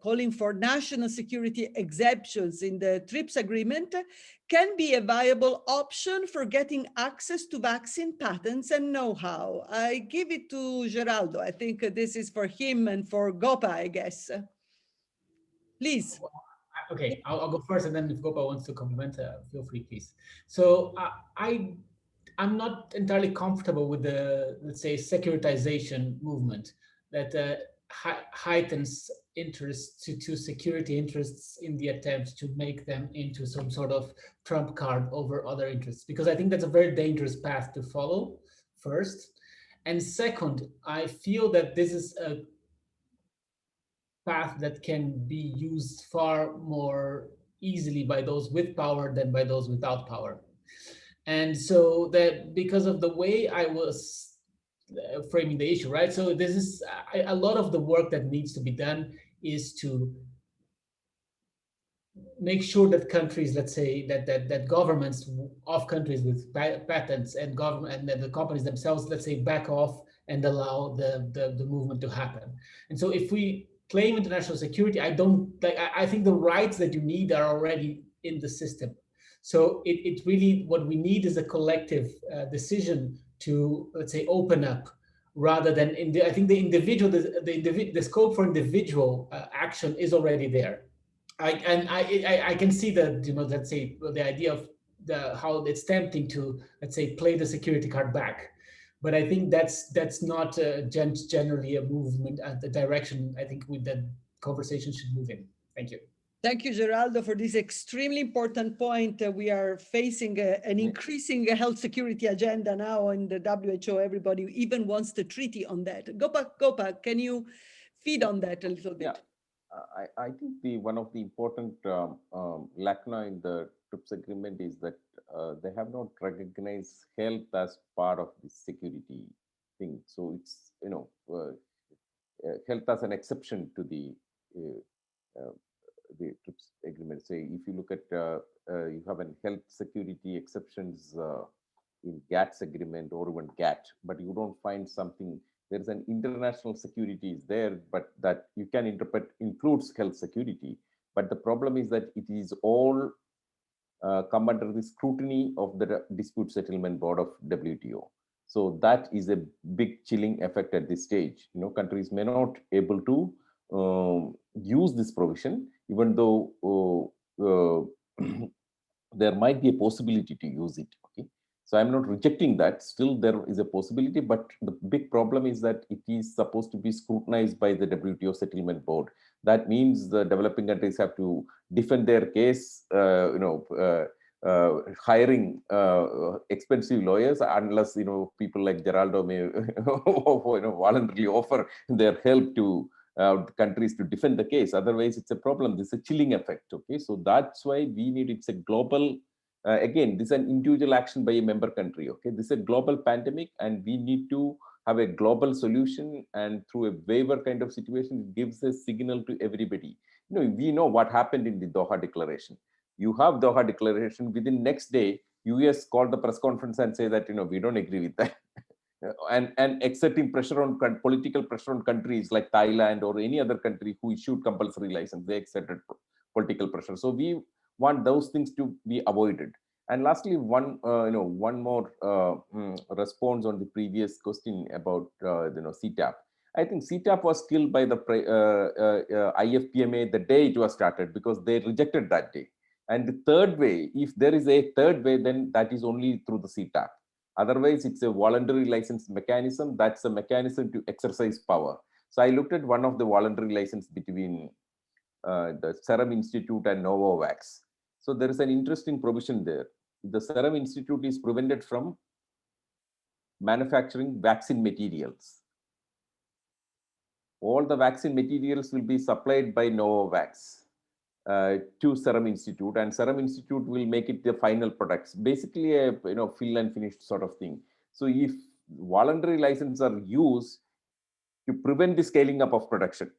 calling for national security exemptions in the TRIPS agreement, can be a viable option for getting access to vaccine patents and know-how. I give it to Geraldo. I think this is for him and for Gopa, I guess. Please. Okay, I'll go first, and then if Gopa wants to complement, feel free, please. So I'm not entirely comfortable with the, let's say, securitization movement that heightens interest to security interests in the attempt to make them into some sort of trump card over other interests, because I think that's a very dangerous path to follow, first. And second, I feel that this is a path that can be used far more easily by those with power than by those without power. And so that because of the way I was framing the issue, right? So this is a lot of the work that needs to be done is to make sure that countries, let's say that governments of countries with patents and government and the companies themselves, let's say, back off and allow the movement to happen. And so if we claim international security, I think the rights that you need are already in the system. So it really, what we need is a collective decision to, let's say, open up, rather than I think the scope for individual action is already there. I can see that, let's say, the idea of how it's tempting to, let's say, play the security card back, but I think that's not generally a movement at the direction I think with that conversation should move in. Thank you. Thank you, Geraldo, for this extremely important point. We are facing an increasing health security agenda now in the WHO. Everybody even wants the treaty on that. Gopa, can you feed on that a little bit? Yeah, I think one of the important lacuna in the TRIPS agreement is that they have not recognized health as part of the security thing. So it's, health as an exception to the TRIPS agreement. Say, if you look at, you have a health security exceptions in GATS agreement or even GATT, but you don't find something. There's an international security is there, but that you can interpret includes health security. But the problem is that it is all come under the scrutiny of the Dispute Settlement Board of WTO. So that is a big chilling effect at this stage. Countries may not able to use this provision, even though there might be a possibility to use it. Okay, so I'm not rejecting that. Still, there is a possibility, but the big problem is that it is supposed to be scrutinized by the WTO Settlement Board. That means the developing countries have to defend their case. Hiring expensive lawyers, unless people like Geraldo may voluntarily offer their help to countries to defend the case. Otherwise, it's a problem. This is a chilling effect. Okay, so that's why we need. It's a global. Again, this is an individual action by a member country. Okay, this is a global pandemic, and we need to have a global solution. And through a waiver kind of situation, it gives a signal to everybody. We know what happened in the Doha Declaration. You have Doha Declaration. Within next day, US called the press conference and say that we don't agree with that, and exerting pressure on political pressure on countries like Thailand or any other country who issued compulsory license. They exerted political pressure. So we want those things to be avoided. And lastly, one more response on the previous question about CTAP. I think CTAP was killed by the IFPMA the day it was started because they rejected that day. And the third way, if there is a third way, then that is only through the CTAP. Otherwise, it's a voluntary license mechanism. That's a mechanism to exercise power. So I looked at one of the voluntary license between the Serum Institute and Novavax. So there is an interesting provision there. The Serum Institute is prevented from manufacturing vaccine materials. All the vaccine materials will be supplied by Novavax to Serum Institute, and Serum Institute will make it the final products, basically a fill and finished sort of thing. So if voluntary licenses are used to prevent the scaling up of production,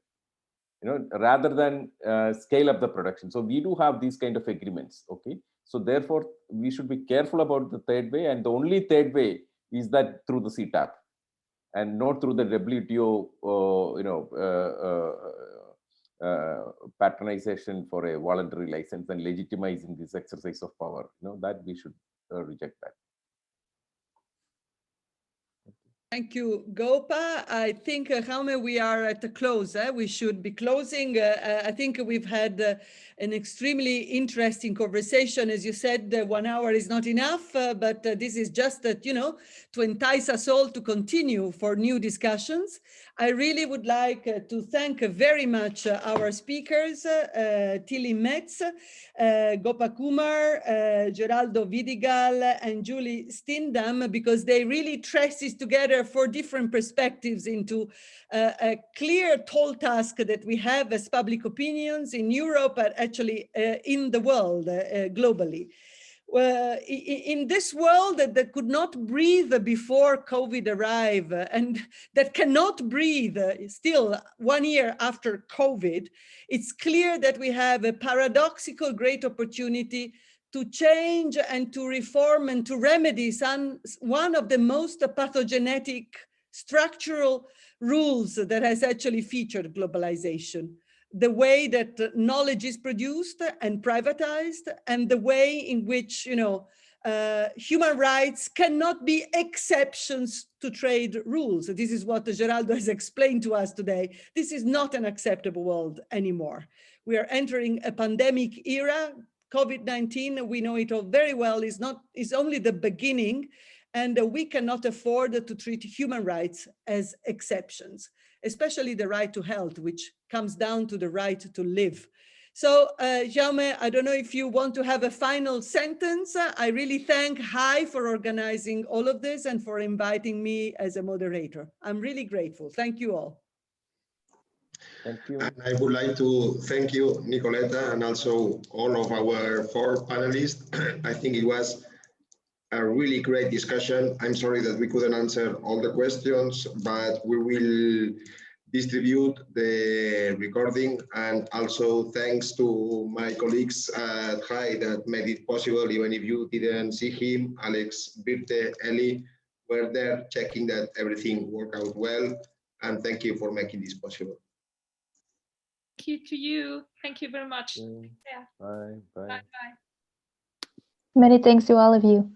rather than scale up the production. So we do have these kind of agreements. Okay, so therefore we should be careful about the third way, and the only third way is that through the CTAP and not through the WTO patronization for a voluntary license and legitimizing this exercise of power. That we should reject that. Thank you, Gopa. I think, Jaume, we are at the close. We should be closing. I think we've had an extremely interesting conversation. As you said, 1 hour is not enough, but this is just that, to entice us all to continue for new discussions. I really would like to thank very much our speakers, Tilly Metz, Gopa Kumar, Geraldo Vidigal, and Julie Stindam, because they really traces together for different perspectives into a clear tall task that we have as public opinions in Europe, but actually in the world globally. In this world that could not breathe before COVID arrived, and that cannot breathe still 1 year after COVID, it's clear that we have a paradoxical great opportunity to change and to reform and to remedy one of the most pathogenetic structural rules that has actually featured globalization. The way that knowledge is produced and privatized, and the way in which human rights cannot be exceptions to trade rules. This is what Geraldo has explained to us today. This is not an acceptable world anymore. We are entering a pandemic era. COVID-19, we know it all very well, is only the beginning, and we cannot afford to treat human rights as exceptions, especially the right to health, which comes down to the right to live. So, Jaume, I don't know if you want to have a final sentence. I really thank Hai for organizing all of this and for inviting me as a moderator. I'm really grateful. Thank you all. Thank you. And I would like to thank you, Nicoletta, and also all of our 4 panelists. I think it was a really great discussion. I'm sorry that we couldn't answer all the questions, but we will distribute the recording, and also thanks to my colleagues at HAI that made it possible, even if you didn't see him. Alex, Birte, Ellie were there checking that everything worked out well, and thank you for making this possible. Thank you to you. Thank you very much. Yeah. Yeah. Bye. Bye. Bye. Many thanks to all of you.